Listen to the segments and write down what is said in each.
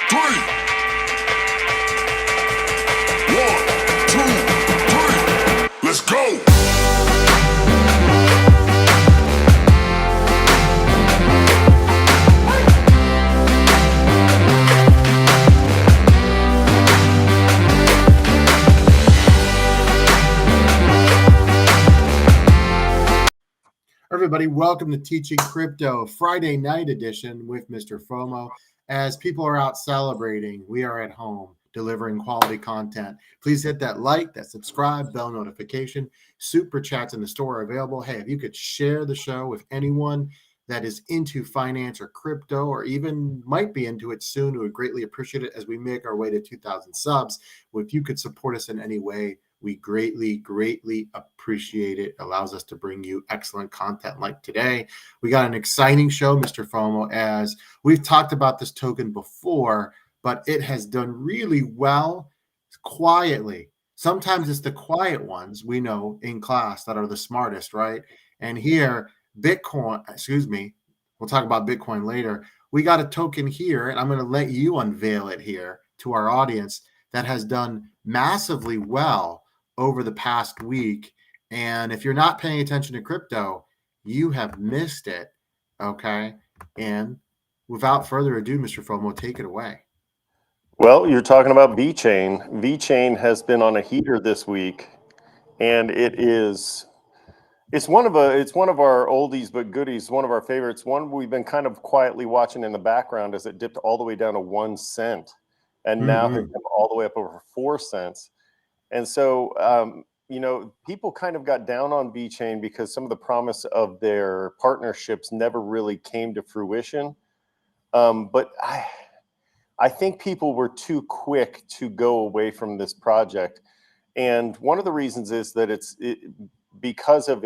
three. 1, 2, 3. Let's go. Everybody, welcome to Teaching Crypto Friday night edition with Mr. FOMO. As people are out celebrating, we are at home delivering quality content. Please hit that like, that subscribe, bell notification. Super chats in the store are available. Hey, if you could share the show with anyone that is into finance or crypto or even might be into it soon, we would greatly appreciate it as we make our way to 2,000 subs. If you could support us in any way, we greatly appreciate it. Allows us to bring you excellent content like today. We got an exciting show, Mr. FOMO, as we've talked about this token before, but it has done really well quietly. Sometimes it's the quiet ones we know in class that are the smartest, right? And here, Bitcoin, we'll talk about Bitcoin later. We got a token here, and I'm going to let you unveil it here to our audience that has done massively well over the past week. And if you're not paying attention to crypto, you have missed it. Okay. And without further ado, Mr. FOMO, take it away. Well, you're talking about VeChain. VeChain has been on a heater this week, and it's one of our oldies but goodies, one of our favorites. One we've been kind of quietly watching in the background as it dipped all the way down to 1 cent, and now has come all the way up over 4 cents. And so, people kind of got down on VeChain because some of the promise of their partnerships never really came to fruition. But I think people were too quick to go away from this project. And one of the reasons is that because of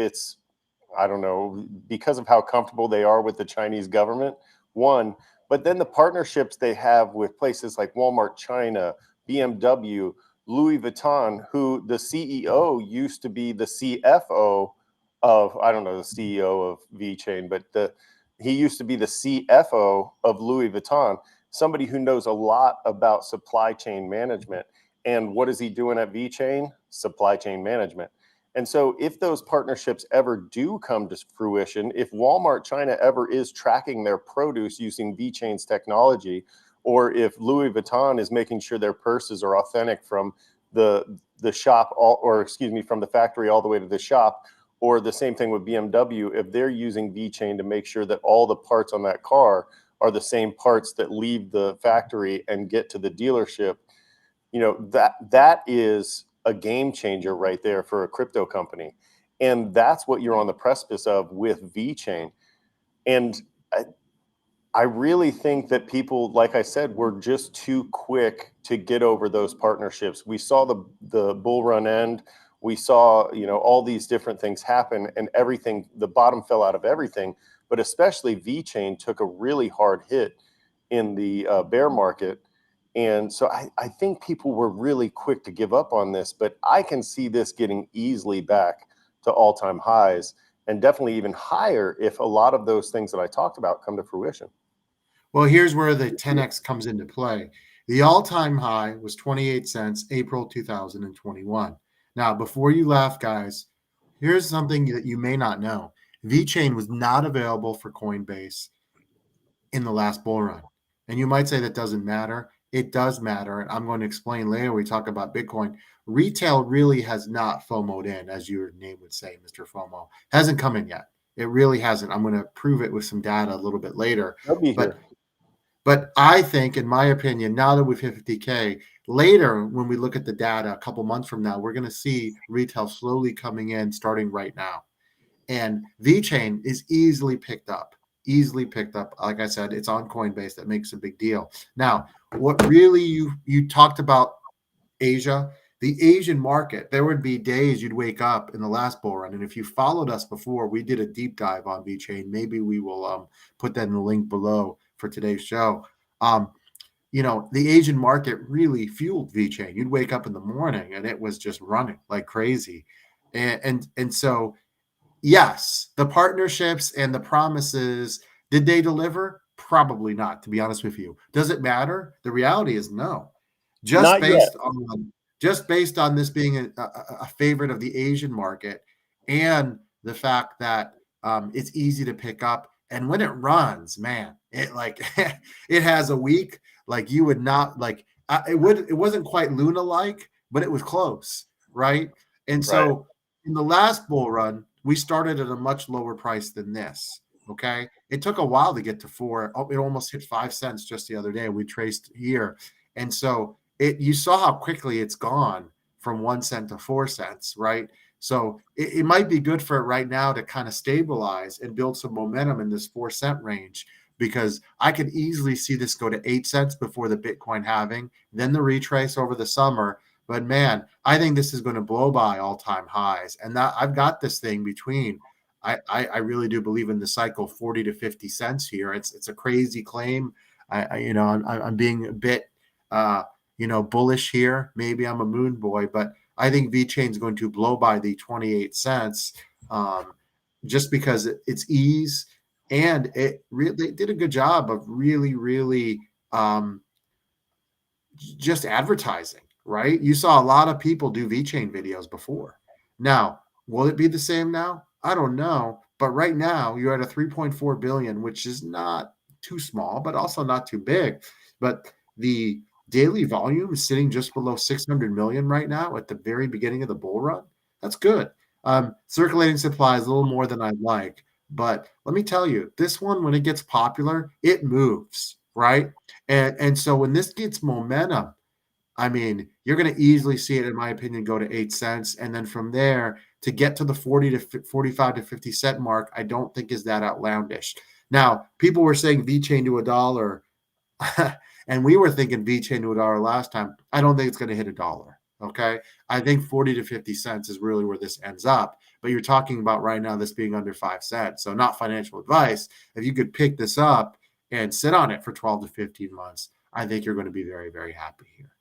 how comfortable they are with the Chinese government, one, but then the partnerships they have with places like Walmart China, BMW, Louis Vuitton, who the CEO used to be the CFO of, I don't know the CEO of VeChain, but he used to be the CFO of Louis Vuitton, somebody who knows a lot about supply chain management. And what is he doing at VeChain? Supply chain management. And so if those partnerships ever do come to fruition, if Walmart China ever is tracking their produce using VeChain's technology, or if Louis Vuitton is making sure their purses are authentic from the shop, from the factory all the way to the shop, or the same thing with BMW, if they're using VeChain to make sure that all the parts on that car are the same parts that leave the factory and get to the dealership, that is a game changer right there for a crypto company. And that's what you're on the precipice of with VeChain. And I really think that people, like I said, were just too quick to get over those partnerships. We saw the bull run end. We saw, all these different things happen, and everything, the bottom fell out of everything. But especially VeChain took a really hard hit in the bear market. And so I think people were really quick to give up on this, but I can see this getting easily back to all-time highs, and definitely even higher if a lot of those things that I talked about come to fruition. Well, here's where the 10X comes into play. The all-time high was 28 cents, April 2021. Now, before you laugh, guys, here's something that you may not know. VeChain was not available for Coinbase in the last bull run. And you might say that doesn't matter. It does matter. And I'm going to explain later when we talk about Bitcoin. Retail really has not FOMO'd in, as your name would say, Mr. FOMO. Hasn't come in yet. It really hasn't. I'm going to prove it with some data a little bit later. I'll be here. But I think, in my opinion, now that we've hit 50K, later when we look at the data a couple months from now, we're going to see retail slowly coming in starting right now. And VeChain is easily picked up. Like I said, it's on Coinbase. That makes a big deal. Now, what really you talked about Asia, the Asian market, there would be days you'd wake up in the last bull run. And if you followed us before, we did a deep dive on VeChain. Maybe we will put that in the link below for today's show. The Asian market really fueled VeChain. You'd wake up in the morning and it was just running like crazy. And so, yes, the partnerships and the promises, did they deliver? Probably not, to be honest with you. Does it matter? The reality is no. Just Not yet. based on this being a favorite of the Asian market, and the fact that it's easy to pick up, and when it runs, man, it like it has a week like you would not like. It wasn't quite Luna like, but it was close, right? And Right. so in the last bull run, we started at a much lower price than this. Okay, it took a while to get to 4. Oh, it almost hit 5 cents just the other day. We traced here, and so you saw how quickly it's gone from 1 cent to 4 cents, right? So it might be good for it right now to kind of stabilize and build some momentum in this 4 cent range, because I could easily see this go to 8 cents before the Bitcoin halving, then the retrace over the summer. But man, I think this is going to blow by all-time highs, and that I've got this thing between. I really do believe in the cycle 40 to 50 cents here. It's a crazy claim. I'm being a bit bullish here. Maybe I'm a moon boy, but I think VeChain is going to blow by the 28 cents just because it's ease, and they did a good job of really just advertising, right? You saw a lot of people do VeChain videos before. Now, will it be the same now? I don't know. But right now, you're at a 3.4 billion, which is not too small, but also not too big. But the daily volume is sitting just below 600 million right now at the very beginning of the bull run. That's good. Circulating supply is a little more than I'd like. But let me tell you, this one, when it gets popular, it moves, right? And so when this gets momentum, I mean, you're going to easily see it, in my opinion, go to 8 cents. And then from there to get to the 40 to 45 to 50 cent mark, I don't think is that outlandish. Now, people were saying VeChain to $1, and we were thinking VeChain to $1 last time. I don't think it's going to hit $1. Okay. I think 40 to 50 cents is really where this ends up. But you're talking about right now this being under 5 cents. So not financial advice. If you could pick this up and sit on it for 12 to 15 months, I think you're going to be very, very happy here.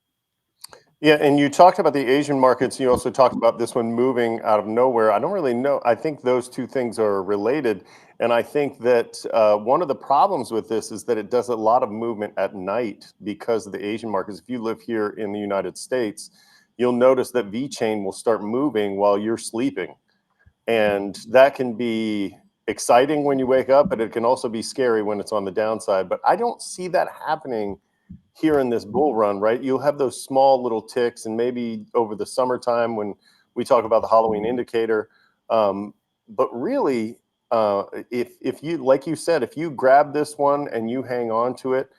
Yeah, and you talked about the Asian markets. You also talked about this one moving out of nowhere. I don't really know. I think those two things are related. And I think that one of the problems with this is that it does a lot of movement at night because of the Asian markets. If you live here in the United States, you'll notice that VeChain will start moving while you're sleeping. And that can be exciting when you wake up, but it can also be scary when it's on the downside. But I don't see that happening here in this bull run, right? You'll have those small little ticks, and maybe over the summertime when we talk about the Halloween indicator. But really, if you, like you said, if you grab this one and you hang on to it,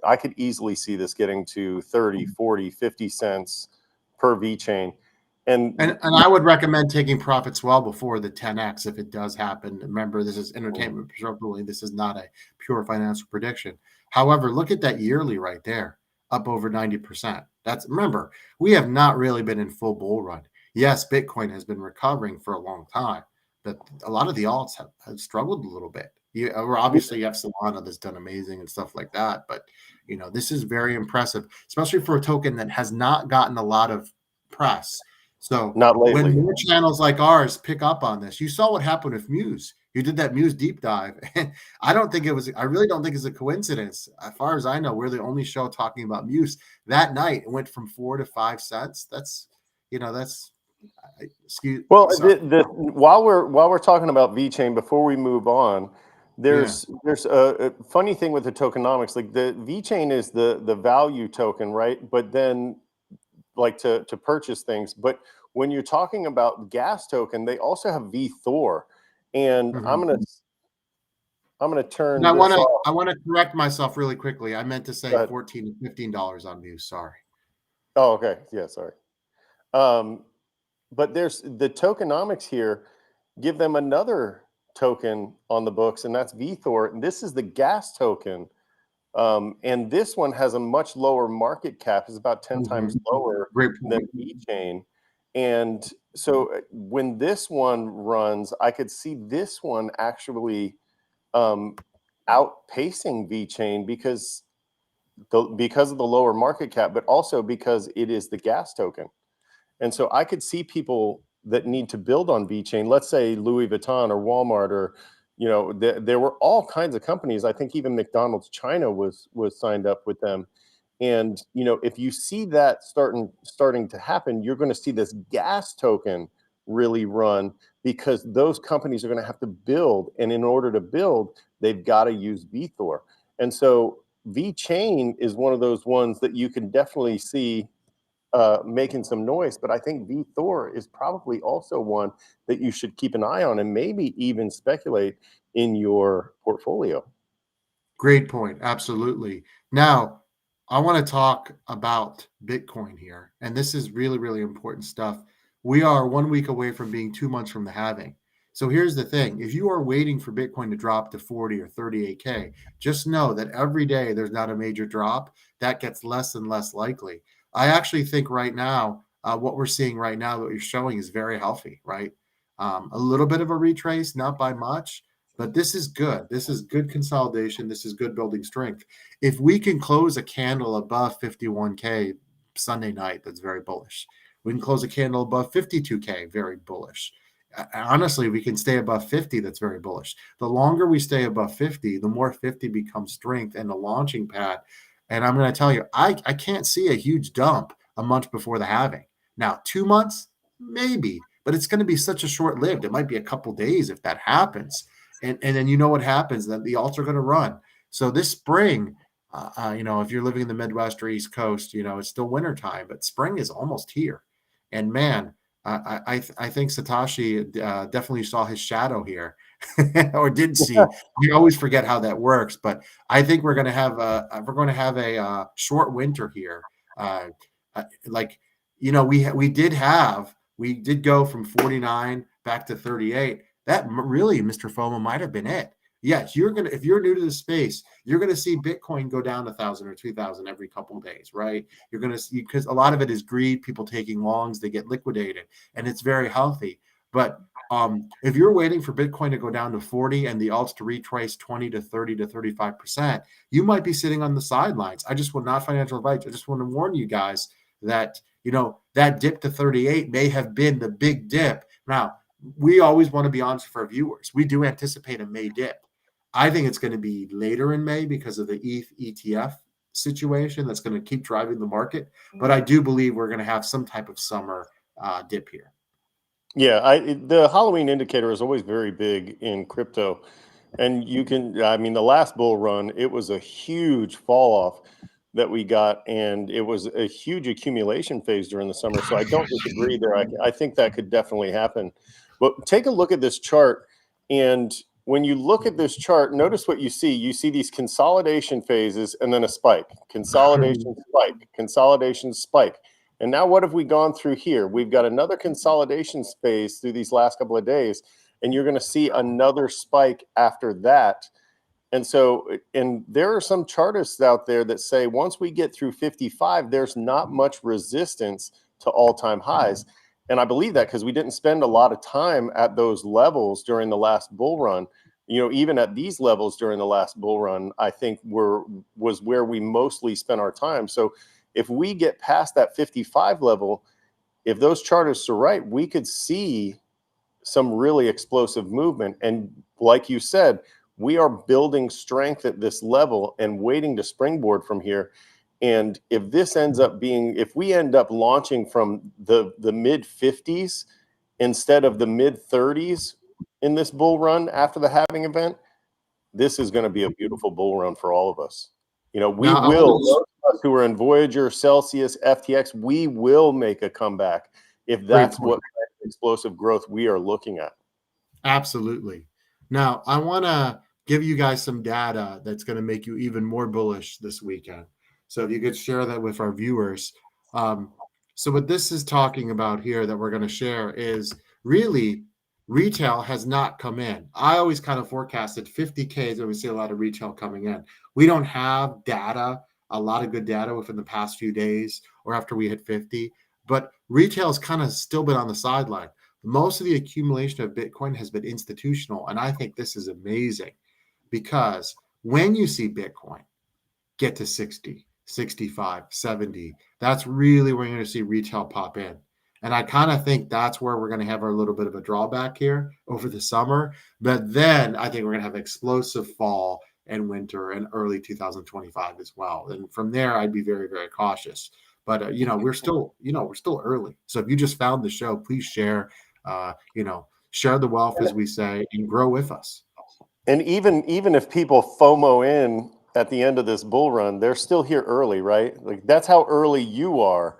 I could easily see this getting to 30, 40, 50 cents per VeChain. And I would recommend taking profits well before the 10x if it does happen. Remember, this is entertainment. This is not a pure financial prediction. However, look at that yearly right there, up over 90%. Remember, we have not really been in full bull run. Yes, Bitcoin has been recovering for a long time, but a lot of the alts have struggled a little bit. Obviously, you have Solana that's done amazing and stuff like that, but this is very impressive, especially for a token that has not gotten a lot of press. So not lately. When more channels like ours pick up on this, you saw what happened with Muse. You did that Muse deep dive. And I really don't think it's a coincidence. As far as I know, we're the only show talking about Muse. That night, it went from 4 to 5 cents. Well, while we're talking about VeChain, before we move on, there's a funny thing with the tokenomics. Like the VeChain is the value token, right? But then like to purchase things. But when you're talking about gas token, they also have VThor. And I'm gonna turn. I want to correct myself really quickly. I meant to say $14 to $15 on Muse. Sorry. Oh, okay. Yeah, sorry. But there's the tokenomics here. Give them another token on the books, and that's VThor. And this is the gas token. And this one has a much lower market cap. It's about 10 times lower than VeChain. And so when this one runs, I could see this one actually outpacing VeChain because of the lower market cap, but also because it is the gas token. And so I could see people that need to build on VeChain, let's say Louis Vuitton or Walmart or There were all kinds of companies. I think even McDonald's China was signed up with them. And if you see that starting to happen, you're going to see this gas token really run, because those companies are going to have to build, and in order to build, they've got to use VeThor. And so VeChain is one of those ones that you can definitely see making some noise, but I think VeThor is probably also one that you should keep an eye on and maybe even speculate in your portfolio. Great point. Absolutely. Now, I want to talk about Bitcoin here. And this is really, really important stuff. We are 1 week away from being 2 months from the halving. So here's the thing. If you are waiting for Bitcoin to drop to 40 or 38K, just know that every day there's not a major drop. That gets less and less likely. I actually think right now, what we're seeing right now, what you're showing is very healthy, right? A little bit of a retrace, not by much. But this is good. This is good consolidation. This is good building strength. If we can close a candle above 51K Sunday night, that's very bullish. We can close a candle above 52K, very bullish. Honestly, we can stay above 50, that's very bullish. The longer we stay above 50, the more 50 becomes strength and a launching pad. And I'm going to tell you, I can't see a huge dump a month before the halving. Now, 2 months, maybe, but it's going to be such a short-lived. It might be a couple days if that happens. And then you know what happens, that the alts are going to run. So this spring, if you're living in the Midwest or East Coast, it's still wintertime, but spring is almost here. And man, I think Satoshi definitely saw his shadow here, or did see. We always forget how that works, but I think we're going to have a short winter here. We did go from 49 back to 38. That really, Mr. FOMO, might have been it. Yes, if you're new to the space, you're gonna see Bitcoin go down 1,000 or 2,000 every couple of days, right? You're gonna see, because a lot of it is greed, people taking longs, they get liquidated, and it's very healthy. But if you're waiting for Bitcoin to go down to 40 and the alts to retrace 20 to 30 to 35%, you might be sitting on the sidelines. I just want, not financial advice. I just want to warn you guys that that dip to 38 may have been the big dip. Now, we always want to be honest for our viewers. We do anticipate a May dip. I think it's going to be later in May because of the ETH ETF situation that's going to keep driving the market. But I do believe we're going to have some type of summer dip here. Yeah, the Halloween indicator is always very big in crypto. And the last bull run, it was a huge fall off that we got, and it was a huge accumulation phase during the summer. So I don't disagree there. I think that could definitely happen. But take a look at this chart, and when you look at this chart, notice what you see. You see these consolidation phases and then a spike. Consolidation, spike, consolidation, spike. And now what have we gone through here? We've got another consolidation phase through these last couple of days, and you're going to see another spike after that. And there are some chartists out there that say once we get through 55, there's not much resistance to all-time highs. And I believe that because we didn't spend a lot of time at those levels during the last bull run. Even at these levels during the last bull run, I think was where we mostly spent our time. So if we get past that 55 level, if those chartists are right, we could see some really explosive movement. And like you said, we are building strength at this level and waiting to springboard from here. And if we end up launching from the mid 50s instead of the mid 30s in this bull run after the halving event, this is going to be a beautiful bull run for all of us. Those of us who are in Voyager, Celsius, FTX, we will make a comeback if that's what explosive growth we are looking at. Absolutely. Now, I want to give you guys some data that's going to make you even more bullish this weekend. So if you could share that with our viewers. So what this is talking about here that we're going to share is really retail has not come in. I always kind of forecasted 50K is where we see a lot of retail coming in. We don't have a lot of good data within the past few days or after we hit 50, but retail's kind of still been on the sideline. Most of the accumulation of Bitcoin has been institutional, and I think this is amazing because when you see Bitcoin get to 60, 65, 70, that's really where you're going to see retail pop in. And I kind of think that's where we're going to have a little bit of a drawback here over the summer. But then I think we're going to have an explosive fall and winter and early 2025 as well. And from there, I'd be very, very cautious. But we're still early. So if you just found the show, please share. Share the wealth, as we say, and grow with us. And even if people FOMO in at the end of this bull run, they're still here early, right? Like that's how early you are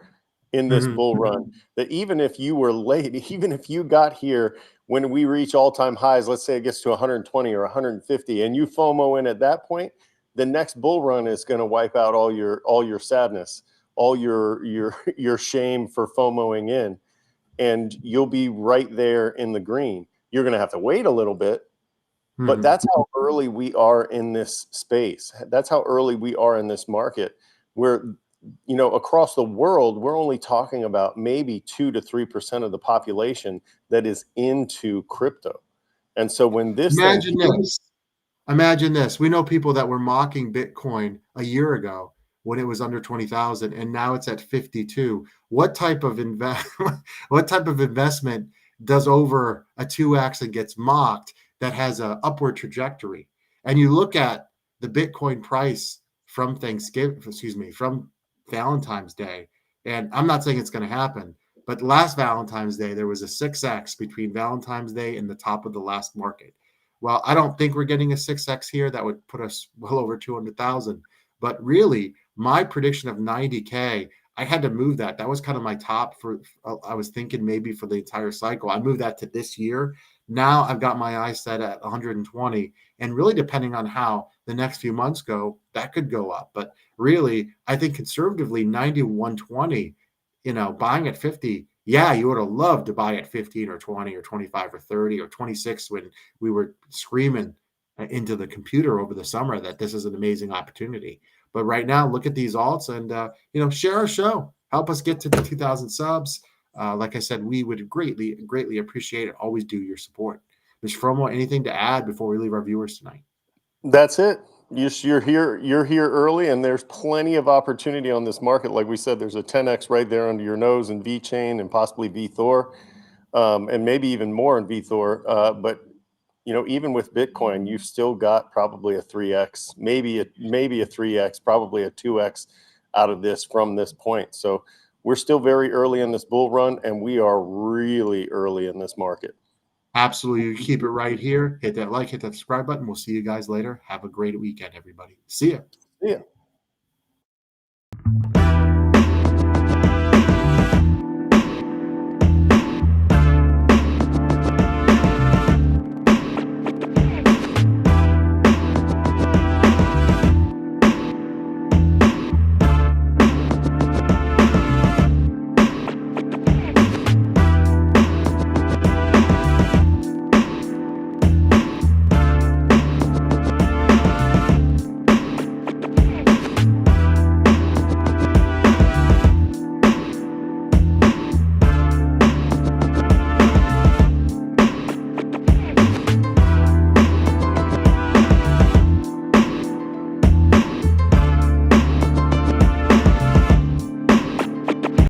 in this bull run. That even if you were late, even if you got here when we reach all-time highs, let's say it gets to 120 or 150, and you FOMO in at that point, the next bull run is going to wipe out all your sadness, all your shame for FOMOing in, and you'll be right there in the green. You're going to have to wait a little bit. But that's how early we are in this space. That's how early we are in this market. Where, across the world, we're only talking about maybe 2 to 3% of the population that is into crypto. And so when this imagine this. We know people that were mocking Bitcoin a year ago when it was under 20,000, and now it's at 52. What type of investment does over a 2x and gets mocked that has an upward trajectory? And you look at the Bitcoin price from Valentine's Day, and I'm not saying it's going to happen, but last Valentine's Day, there was a 6x between Valentine's Day and the top of the last market. Well, I don't think we're getting a 6x here. That would put us well over 200,000. But really, my prediction of 90K, I had to move that. That was kind of my top I was thinking maybe for the entire cycle. I moved that to this year. Now I've got my eyes set at 120, and really depending on how the next few months go, that could go up. But really, I think conservatively 90, 120, buying at 50. Yeah, you would have loved to buy at 15 or 20 or 25 or 30 or 26 when we were screaming into the computer over the summer that this is an amazing opportunity. But right now, look at these alts and, share our show. Help us get to the 2,000 subs. Like I said, we would greatly, greatly appreciate it. Always do your support. Mr. FOMO, anything to add before we leave our viewers tonight? That's it. You're here early, and there's plenty of opportunity on this market. Like we said, there's a 10x right there under your nose in VeChain and possibly VThor, and maybe even more in VThor. But even with Bitcoin, you've still got probably a 3x, maybe a 3x, probably a 2x out of this from this point. So we're still very early in this bull run, and we are really early in this market. Absolutely. You keep it right here. Hit that like, hit that subscribe button. We'll see you guys later. Have a great weekend, everybody. See ya. See ya.